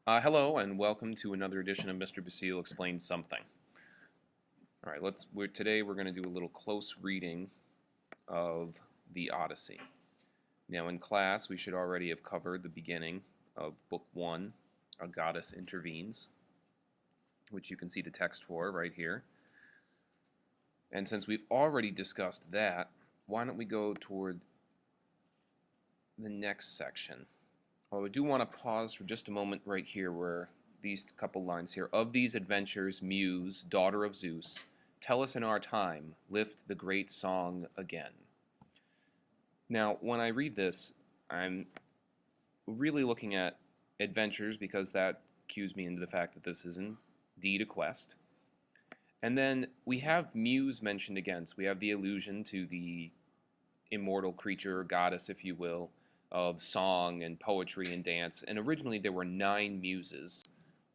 Hello and welcome to another edition of Mr. Basile Explains Something. All right, today we're going to do a little close reading of the Odyssey. Now in class we should already have covered the beginning of Book 1, A Goddess Intervenes, which you can see the text for right here. And since we've already discussed that, why don't we go toward the next section? Well, I do want to pause for just a moment right here where these couple lines here. Of these adventures, Muse, daughter of Zeus, tell us in our time, lift the great song again. Now, when I read this, I'm really looking at adventures because that cues me into the fact that this is indeed a quest. And then we have Muse mentioned again, so we have the allusion to the immortal creature, goddess, if you will, of song and poetry and dance. And originally there were 9 muses,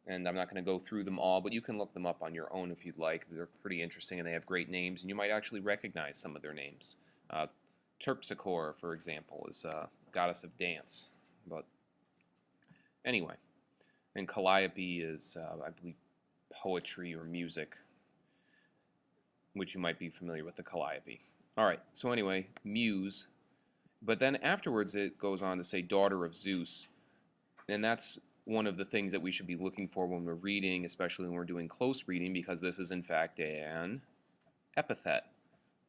and I'm not going to go through them all, but you can look them up on your own if you'd like. They're pretty interesting and they have great names, and you might actually recognize some of their names. Terpsichore, for example, is a goddess of dance. But anyway, and Calliope is, I believe, poetry or music, which you might be familiar with the Calliope. All right, so anyway, Muse. But then afterwards it goes on to say daughter of Zeus, and that's one of the things that we should be looking for when we're reading, especially when we're doing close reading, because this is in fact an epithet.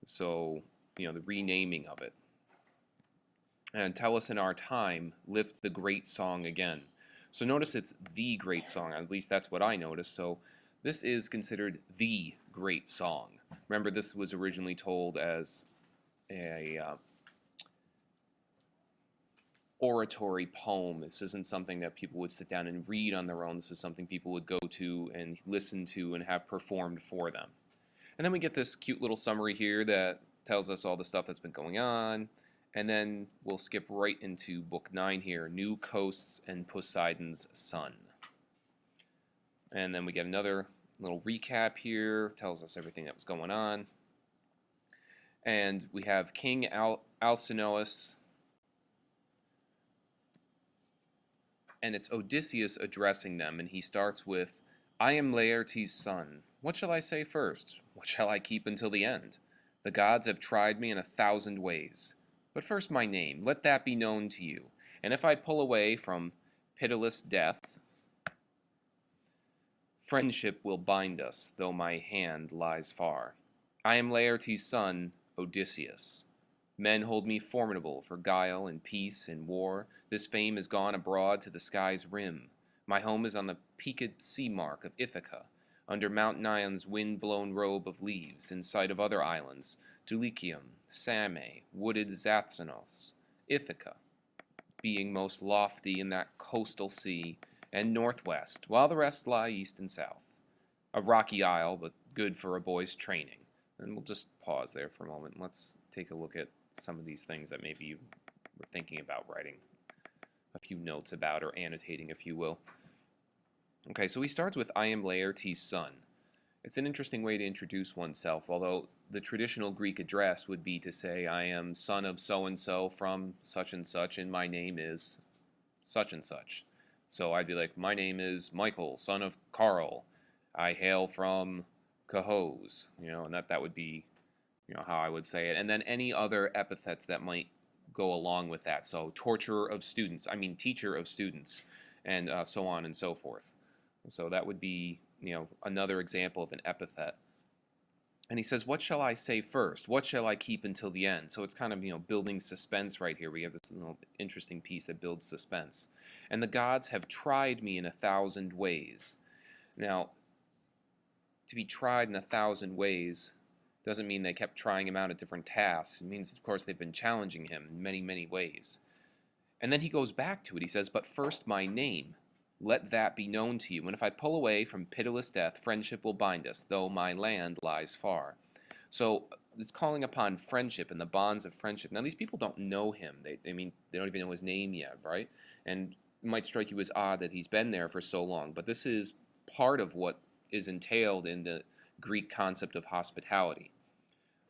So, the renaming of it. And tell us in our time, lift the great song again. So notice it's the great song, at least that's what I noticed. So this is considered the great song. Remember, this was originally told as a oratory poem. This isn't something that people would sit down and read on their own. This is something people would go to and listen to and have performed for them. And then we get this cute little summary here that tells us all the stuff that's been going on. And then we'll skip right into Book 9 here, New Coasts and Poseidon's Son. And then we get another little recap here, tells us everything that was going on. And we have King Alcinous, and it's Odysseus addressing them, and he starts with, I am Laertes' son. What shall I say first? What shall I keep until the end? The gods have tried me in 1,000 ways. But first my name, let that be known to you. And if I pull away from pitiless death, friendship will bind us, though my hand lies far. I am Laertes' son, Odysseus. Men hold me formidable for guile and peace and war. This fame is gone abroad to the sky's rim. My home is on the peaked sea mark of Ithaca, under Mount Nion's wind-blown robe of leaves, in sight of other islands, Dulichium, Same, wooded Zathanos, Ithaca, being most lofty in that coastal sea, and northwest, while the rest lie east and south. A rocky isle, but good for a boy's training. And we'll just pause there for a moment. Let's take a look at some of these things that maybe you were thinking about writing a few notes about or annotating, if you will. Okay, so he starts with I am Laertes' son. It's an interesting way to introduce oneself, although the traditional Greek address would be to say I am son of so-and-so from such and such, and my name is such and such. So I'd be like, my name is Michael, son of Carl. I hail from Cahos, and that would be how I would say it. And then any other epithets that might go along with that. So teacher of students, and so on and so forth. So that would be, another example of an epithet. And he says, what shall I say first? What shall I keep until the end? So it's kind of, building suspense right here. We have this little interesting piece that builds suspense. And the gods have tried me in 1,000 ways. Now, to be tried in 1,000 ways doesn't mean they kept trying him out at different tasks. It means, of course, they've been challenging him in many, many ways. And then he goes back to it. He says, but first my name, let that be known to you. And if I pull away from pitiless death, friendship will bind us, though my land lies far. So it's calling upon friendship and the bonds of friendship. Now, these people don't know him. They don't even know his name yet, right? And it might strike you as odd that he's been there for so long. But this is part of what is entailed in the Greek concept of hospitality.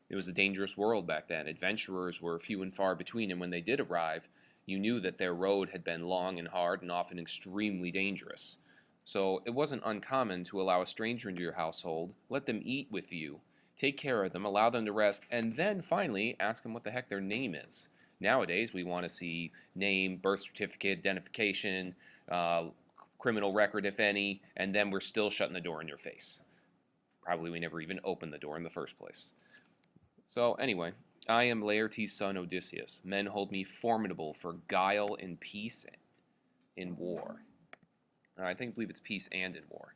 It was a dangerous world back then. Adventurers were few and far between, and when they did arrive, You knew that their road had been long and hard and often extremely dangerous. So it wasn't uncommon to allow a stranger into your household, let them eat with you, take care of them, allow them to rest, and then finally ask them what the heck their name is. Nowadays, we want to see name, birth certificate, identification, criminal record, if any, and then we're still shutting the door in your face. Probably we never even opened the door in the first place. So anyway, I am Laertes' son Odysseus. Men hold me formidable for guile in peace, in war. I believe it's peace and in war.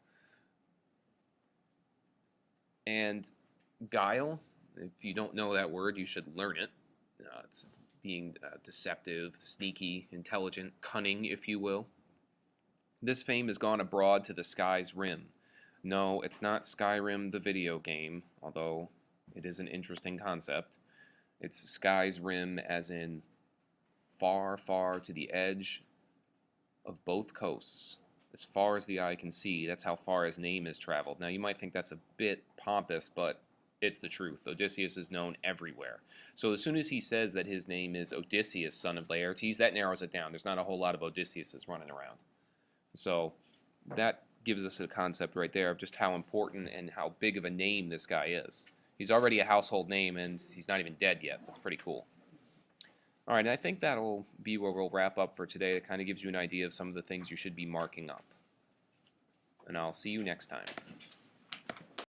And guile, if you don't know that word, you should learn it. It's being deceptive, sneaky, intelligent, cunning, if you will. This fame has gone abroad to the sky's rim. No, it's not Skyrim the video game, although it is an interesting concept. It's sky's rim as in far, far to the edge of both coasts. As far as the eye can see, that's how far his name has traveled. Now, you might think that's a bit pompous, but it's the truth. Odysseus is known everywhere. So as soon as he says that his name is Odysseus, son of Laertes, that narrows it down. There's not a whole lot of Odysseus's running around. So that gives us a concept right there of just how important and how big of a name this guy is. He's already a household name, and he's not even dead yet. That's pretty cool. All right, and I think that'll be where we'll wrap up for today. It kind of gives you an idea of some of the things you should be marking up. And I'll see you next time.